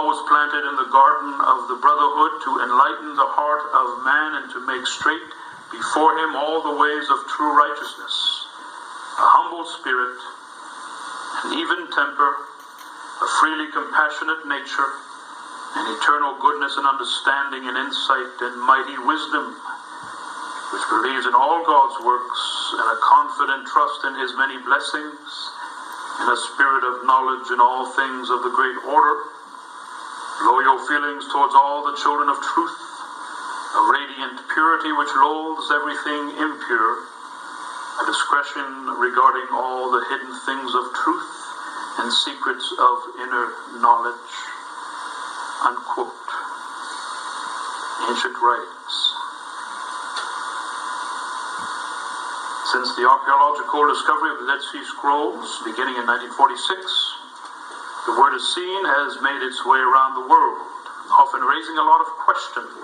law was planted in the garden of the brotherhood to enlighten the heart of man and to make straight before him all the ways of true righteousness. A humble spirit, an even temper, a freely compassionate nature, and eternal goodness and understanding and insight and mighty wisdom, which believes in all God's works and a confident trust in his many blessings, and a spirit of knowledge in all things of the great order. Loyal feelings towards all the children of truth, a radiant purity which loathes everything impure, a discretion regarding all the hidden things of truth and secrets of inner knowledge. Unquote. Ancient writings. Since the archaeological discovery of the Dead Sea Scrolls, beginning in 1946, the word Essene has made its way around the world, often raising a lot of questions.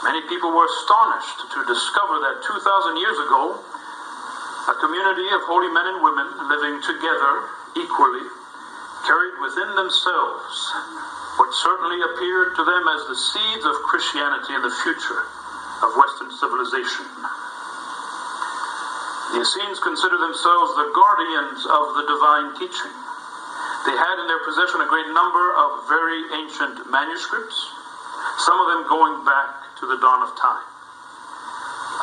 Many people were astonished to discover that 2,000 years ago, a community of holy men and women living together equally carried within themselves what certainly appeared to them as the seeds of Christianity and the future of Western civilization. The Essenes considered themselves the guardians of the divine teaching. They had in their possession a great number of very ancient manuscripts, some of them going back to the dawn of time.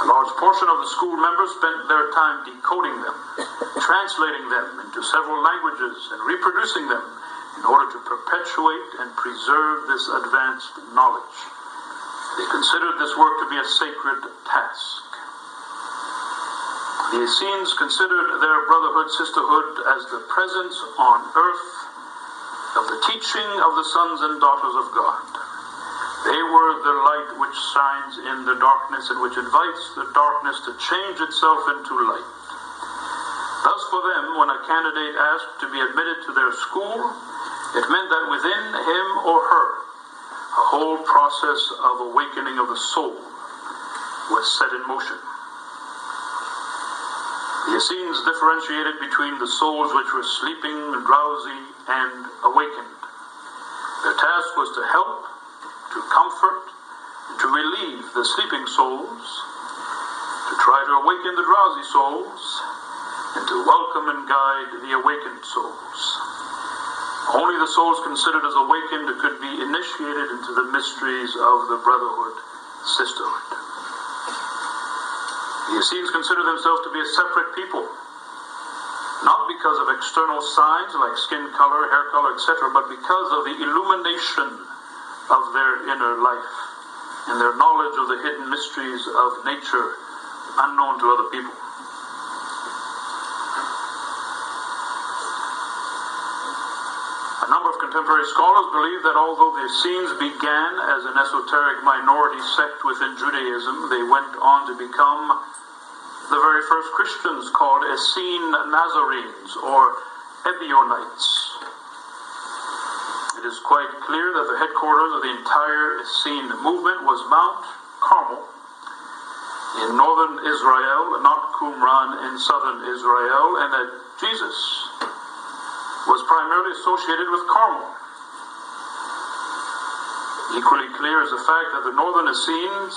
A large portion of the school members spent their time decoding them, translating them into several languages, and reproducing them in order to perpetuate and preserve this advanced knowledge. They considered this work to be a sacred task. The Essenes considered their brotherhood, sisterhood as the presence on earth of the teaching of the sons and daughters of God. They were the light which shines in the darkness and which invites the darkness to change itself into light. Thus for them, when a candidate asked to be admitted to their school, it meant that within him or her, a whole process of awakening of the soul was set in motion. The Essenes differentiated between the souls which were sleeping, drowsy, and awakened. Their task was to help, to comfort, and to relieve the sleeping souls, to try to awaken the drowsy souls, and to welcome and guide the awakened souls. Only the souls considered as awakened could be initiated into the mysteries of the brotherhood, sisterhood. The Essenes consider themselves to be a separate people, not because of external signs like skin color, hair color, etc., but because of the illumination of their inner life and their knowledge of the hidden mysteries of nature unknown to other people. A number of contemporary scholars believe that although the Essenes began as an esoteric minority sect within Judaism, they went on to become the very first Christians, called Essene Nazarenes or Ebionites. It is quite clear that the headquarters of the entire Essene movement was Mount Carmel in northern Israel, not Qumran in southern Israel, and that Jesus was primarily associated with Carmel. Equally clear is the fact that the northern Essenes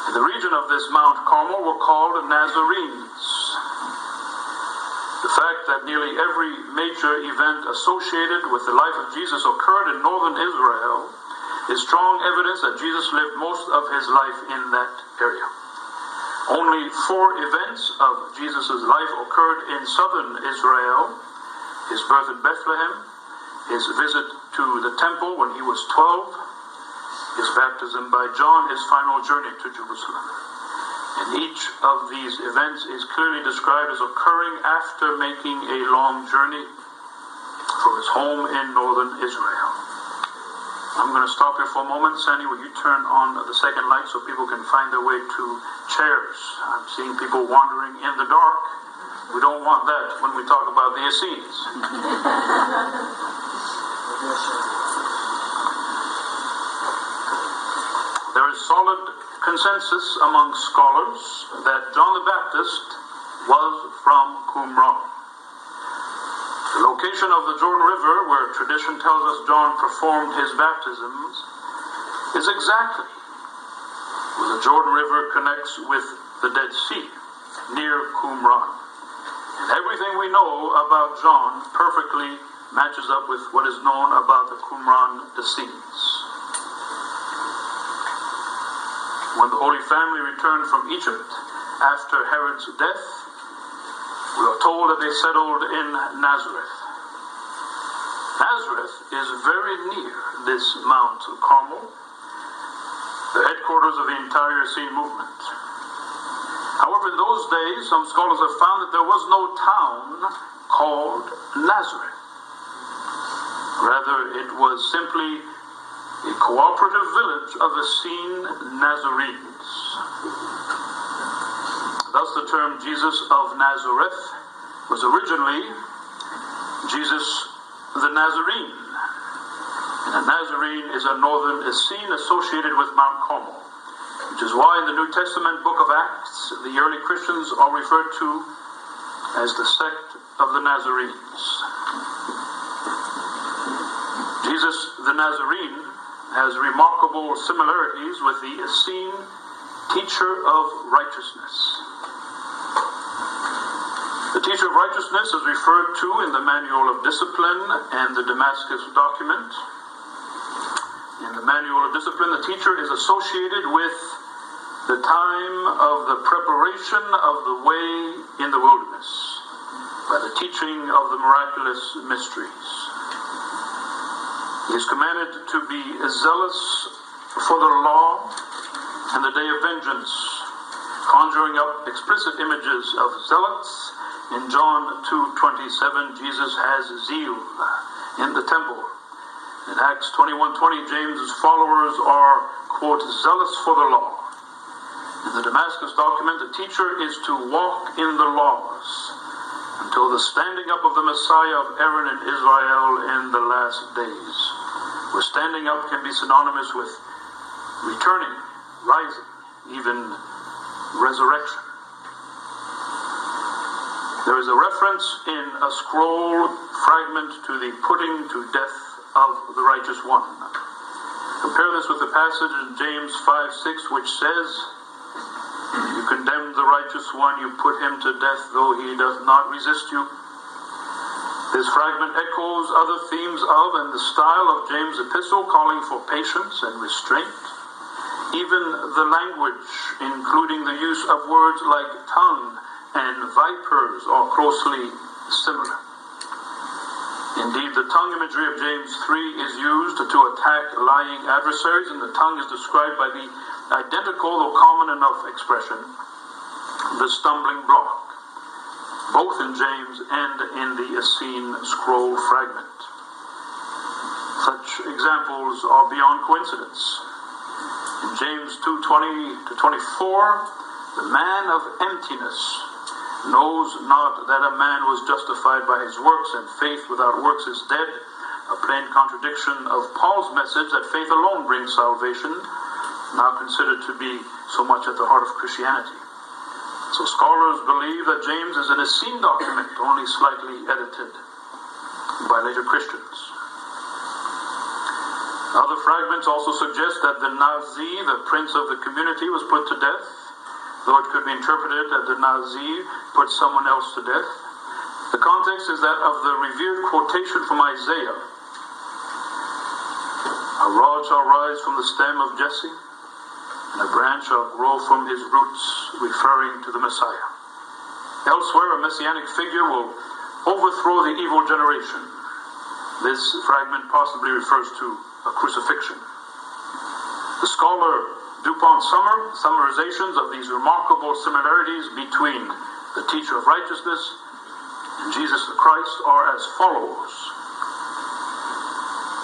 in the region of this Mount Carmel were called Nazarenes. The fact that nearly every major event associated with the life of Jesus occurred in northern Israel is strong evidence that Jesus lived most of his life in that area. Only 4 events of Jesus' life occurred in southern Israel: his birth in Bethlehem, his visit to the temple when he was 12, his baptism by John, his final journey to Jerusalem. And each of these events is clearly described as occurring after making a long journey from his home in northern Israel. I'm going to stop here for a moment. Sandy, will you turn on the second light so people can find their way to chairs? I'm seeing people wandering in the dark. We don't want that when we talk about the Essenes. There is solid consensus among scholars that John the Baptist was from Qumran. The The location of the Jordan River, where tradition tells us John performed his baptisms, is exactly where the Jordan River connects with the Dead Sea, near Qumran. And everything we know about John perfectly matches up with what is known about the Qumran Essenes. When the Holy Family returned from Egypt after Herod's death, we are told that they settled in Nazareth. Nazareth is very near this Mount Carmel, the headquarters of the entire Essene movement. However, in those days, some scholars have found that there was no town called Nazareth. Rather, it was simply a cooperative village of Essene Nazarenes. Thus, the term Jesus of Nazareth was originally Jesus the Nazarene. And a Nazarene is a northern Essene associated with Mount Carmel, which is why in the New Testament book of Acts, the early Christians are referred to as the sect of the Nazarenes. Jesus the Nazarene has remarkable similarities with the Essene teacher of righteousness. The teacher of righteousness is referred to in the Manual of Discipline and the Damascus document. In the Manual of Discipline, the teacher is associated with the time of the preparation of the way in the wilderness by the teaching of the miraculous mysteries. He is commanded to be zealous for the law and the day of vengeance, conjuring up explicit images of zealots. In John 2:27, Jesus has zeal in the temple. In Acts 21:20, James's followers are, quote, zealous for the law. In the Damascus document, the teacher is to walk in the laws until the standing up of the Messiah of Aaron and Israel in the last days, where standing up can be synonymous with returning, rising, even resurrection. There is a reference in a scroll fragment to the putting to death of the righteous one. Compare this with the passage in James 5:6, which says, "You condemn the righteous one, you put him to death, though he does not resist you." This fragment echoes other themes of and the style of James' epistle, calling for patience and restraint. Even the language, including the use of words like tongue and vipers, are closely similar. Indeed, the tongue imagery of James 3 is used to attack lying adversaries, and the tongue is described by the identical, though common enough expression, the stumbling block, both in James and in the Essene scroll fragment. Such examples are beyond coincidence. In James 2:20-24, the man of emptiness knows not that a man was justified by his works, and faith without works is dead, a plain contradiction of Paul's message that faith alone brings salvation, now considered to be so much at the heart of Christianity. So scholars believe that James is an Essene document, only slightly edited by later Christians. Other fragments also suggest that the Nazi, the prince of the community, was put to death, though it could be interpreted that the Nazi put someone else to death. The context is that of the revered quotation from Isaiah, "A rod shall rise from the stem of Jesse, and a branch shall grow from his roots," referring to the Messiah. Elsewhere, a messianic figure will overthrow the evil generation. This fragment possibly refers to a crucifixion. The scholar Dupont summarizations of these remarkable similarities between the teacher of righteousness and Jesus the Christ are as follows.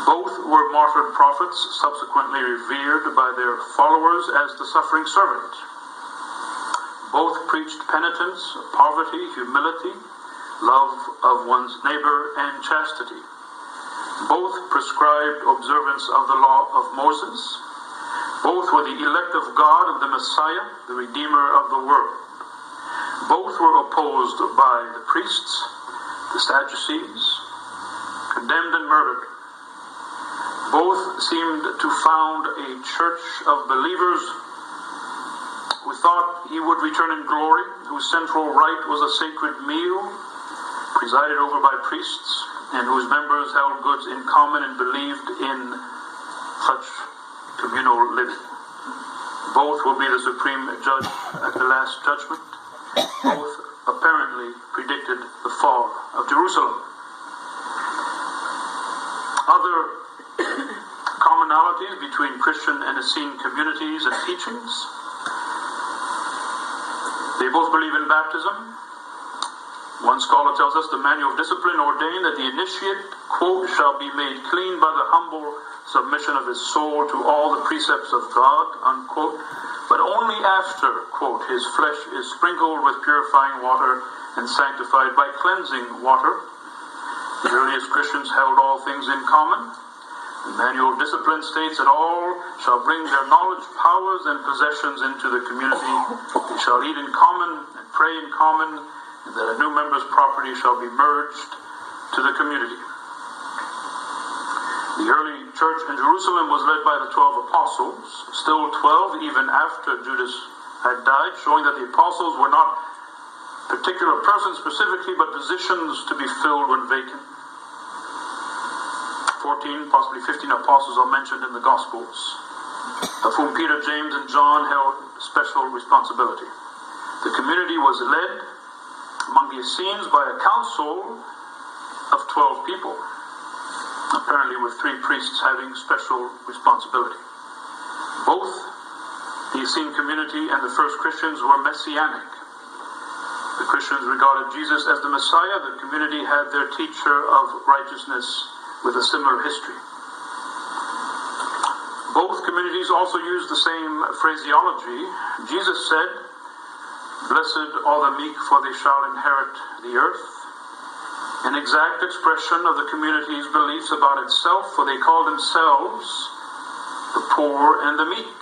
Both were martyred prophets, subsequently revered by their followers as the suffering servant. Both preached penitence, poverty, humility, love of one's neighbor, and chastity. Both prescribed observance of the law of Moses. Both were the elect of God and the Messiah, the Redeemer of the world. Both were opposed by the priests, the Sadducees, condemned and murdered. Both seemed to found a church of believers who thought he would return in glory, whose central rite was a sacred meal presided over by priests, and whose members held goods in common and believed in such communal living. Both will be the supreme judge at the last judgment. Both apparently predicted the fall of Jerusalem. Other commonalities between Christian and Essene communities and teachings. They both believe in baptism. One scholar tells us the manual of discipline ordained that the initiate, quote, shall be made clean by the humble submission of his soul to all the precepts of God, unquote, but only after, quote, his flesh is sprinkled with purifying water and sanctified by cleansing water. The earliest Christians held all things in common. The manual of discipline states that all shall bring their knowledge, powers, and possessions into the community. They shall eat in common and pray in common, and that a new member's property shall be merged to the community. The early church in Jerusalem was led by the 12 apostles, still 12 even after Judas had died, showing that the apostles were not particular persons specifically, but positions to be filled when vacant. 14, possibly 15 apostles are mentioned in the Gospels, of whom Peter, James, and John held special responsibility. The community was led among the Essenes by a council of 12 people, apparently with 3 priests having special responsibility. Both the Essene community and the first Christians were messianic. The Christians regarded Jesus as the Messiah. The community had their teacher of righteousness with a similar history. Both communities also used the same phraseology. Jesus said, "Blessed are the meek, for they shall inherit the earth." An exact expression of the community's beliefs about itself, for they called themselves the poor and the meek.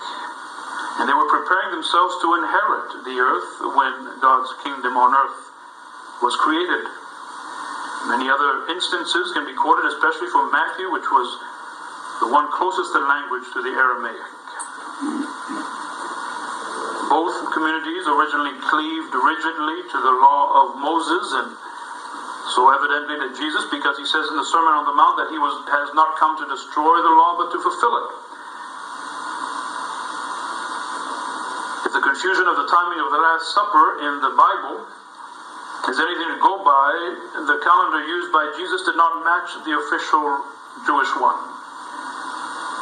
And they were preparing themselves to inherit the earth when God's kingdom on earth was created. Many other instances can be quoted, especially from Matthew, which was the one closest in language to the Aramaic. Both communities originally cleaved rigidly to the law of Moses, and so evidently to Jesus, because he says in the Sermon on the Mount that he has not come to destroy the law, but to fulfill it. If the confusion of the timing of the Last Supper in the Bible is anything to go by, the calendar used by Jesus did not match the official Jewish one.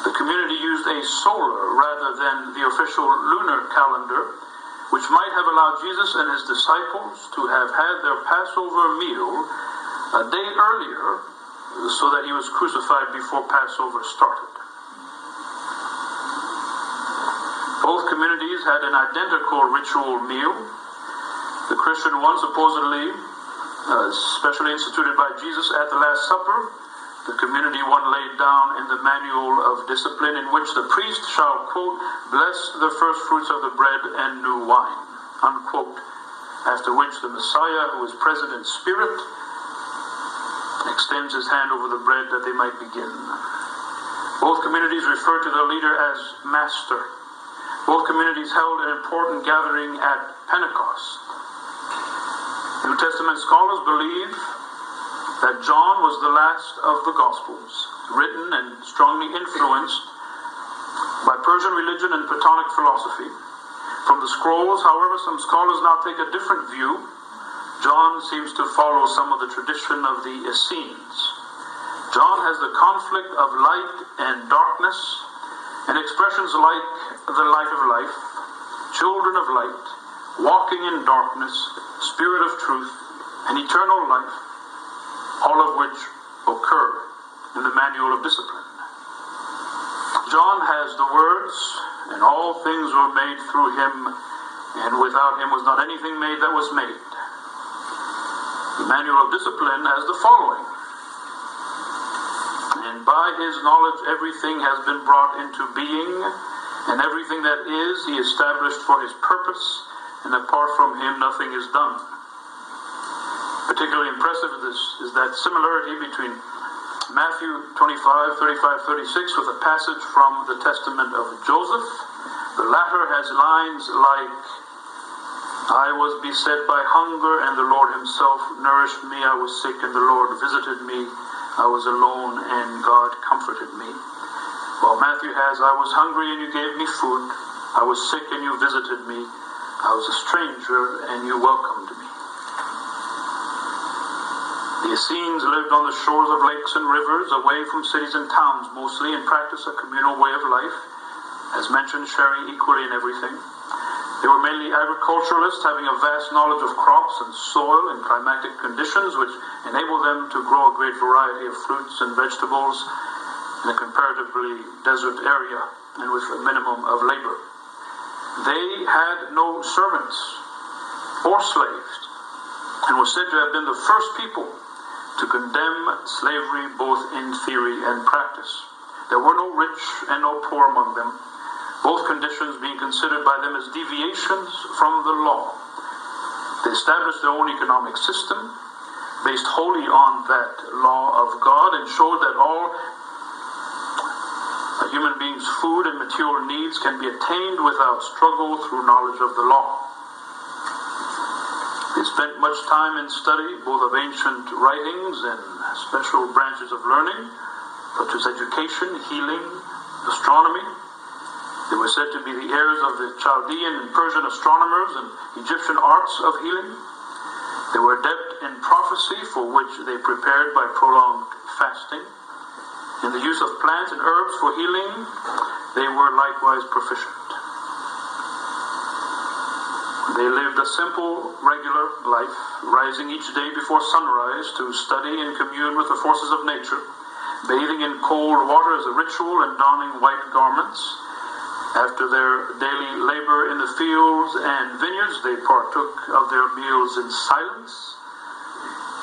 The community used a solar rather than the official lunar calendar, which might have allowed Jesus and his disciples to have had their Passover meal a day earlier, so that he was crucified before Passover started. Both communities had an identical ritual meal. The Christian one supposedly specially instituted by Jesus at the Last Supper. The community one laid down in the manual of discipline, in which the priest shall, quote, bless the first fruits of the bread and new wine, unquote, after which the Messiah, who is present in spirit, extends his hand over the bread that they might begin. Both communities refer to their leader as Master. Both communities held an important gathering at Pentecost. New Testament scholars believe that John was the last of the Gospels, written and strongly influenced by Persian religion and Platonic philosophy. From the scrolls, however, some scholars now take a different view. John seems to follow some of the tradition of the Essenes. John has the conflict of light and darkness, and expressions like the light of life, children of light, walking in darkness, spirit of truth, and eternal life, all of which occur in the manual of discipline. John has the words, and all things were made through him, and without him was not anything made that was made. The manual of discipline has the following: and by his knowledge everything has been brought into being, and everything that is he established for his purpose, and apart from him nothing is done. Particularly impressive is that similarity between Matthew 25, 35, 36 with a passage from the Testament of Joseph. The latter has lines like, I was beset by hunger, and the Lord himself nourished me. I was sick, and the Lord visited me. I was alone, and God comforted me. While Matthew has, I was hungry, and you gave me food. I was sick, and you visited me. I was a stranger, and you welcomed me. The Essenes lived on the shores of lakes and rivers, away from cities and towns mostly, and practiced a communal way of life, as mentioned, sharing equally in everything. They were mainly agriculturalists, having a vast knowledge of crops and soil and climatic conditions, which enabled them to grow a great variety of fruits and vegetables in a comparatively desert area and with a minimum of labor. They had no servants or slaves, and were said to have been the first people to condemn slavery both in theory and practice. There were no rich and no poor among them, both conditions being considered by them as deviations from the law. They established their own economic system based wholly on that law of God, and showed that all a human being's food and material needs can be attained without struggle through knowledge of the law. They spent much time in study both of ancient writings and special branches of learning, such as education, healing, astronomy. They were said to be the heirs of the Chaldean and Persian astronomers and Egyptian arts of healing. They were adept in prophecy, for which they prepared by prolonged fasting. In the use of plants and herbs for healing, they were likewise proficient. They lived a simple, regular life, rising each day before sunrise to study and commune with the forces of nature, bathing in cold water as a ritual and donning white garments. After their daily labor in the fields and vineyards, they partook of their meals in silence,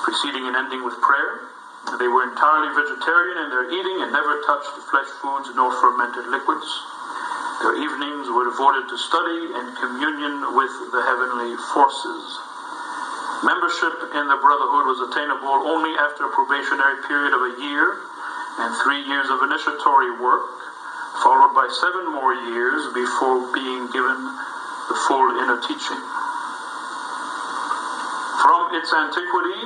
preceding and ending with prayer. They were entirely vegetarian in their eating and never touched flesh foods nor fermented liquids. Their evenings were devoted to study and communion with the heavenly forces. Membership in the brotherhood was attainable only after a probationary period of a year and 3 years of initiatory work, followed by 7 more years before being given the full inner teaching. From its antiquity,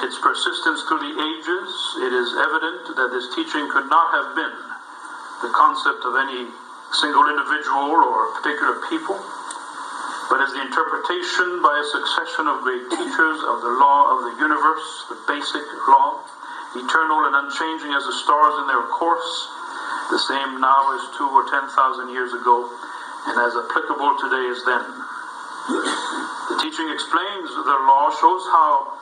its persistence through the ages, it is evident that this teaching could not have been the concept of any single individual or particular people, but as the interpretation by a succession of great teachers of the law of the universe, the basic law, eternal and unchanging as the stars in their course, the same now as 2,000 or 10,000 years ago, and as applicable today as then. The teaching explains the law, shows how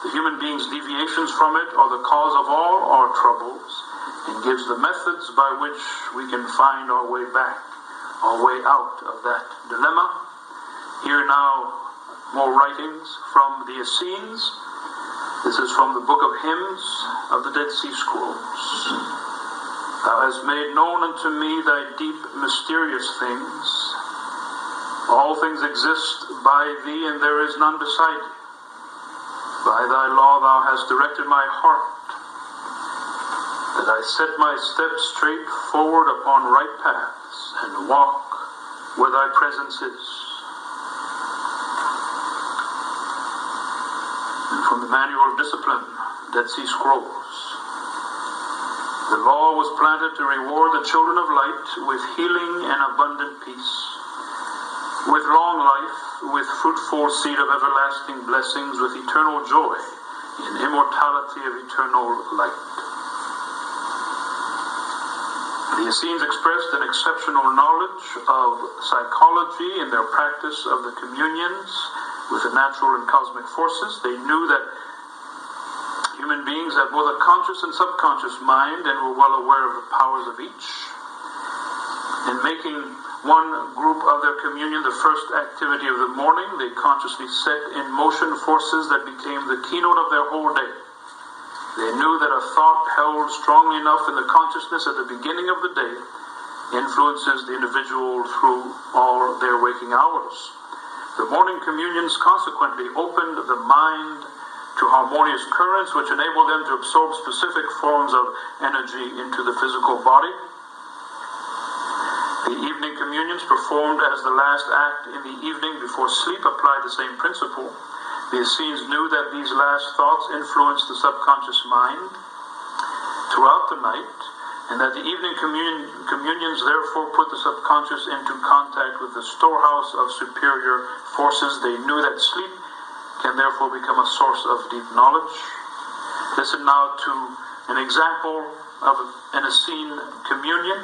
the human being's deviations from it are the cause of all our troubles, and gives the methods by which we can find our way back, our way out of that dilemma. Here now, more writings from the Essenes. This is from the Book of Hymns of the Dead Sea Scrolls. Thou hast made known unto me thy deep, mysterious things. All things exist by thee, and there is none beside thee. By thy law thou hast directed my heart, that I set my steps straight forward upon right paths, and walk where thy presence is. And from the Manual of Discipline, Dead Sea Scrolls. The law was planted to reward the children of light with healing and abundant peace, with long life, with fruitful seed of everlasting blessings, with eternal joy in immortality of eternal light. The Essenes expressed an exceptional knowledge of psychology in their practice of the communions with the natural and cosmic forces. They knew that human beings have both a conscious and subconscious mind, and were well aware of the powers of each. In making one group of their communion the first activity of the morning, they consciously set in motion forces that became the keynote of their whole day. They knew that a thought held strongly enough in the consciousness at the beginning of the day influences the individual through all their waking hours. The morning communions consequently opened the mind to harmonious currents which enable them to absorb specific forms of energy into the physical body. The evening communions performed as the last act in the evening before sleep applied the same principle. The Essenes knew that these last thoughts influenced the subconscious mind throughout the night, and that the evening communions therefore put the subconscious into contact with the storehouse of superior forces. They knew that sleep can therefore become a source of deep knowledge. Listen now to an example of an Essene communion.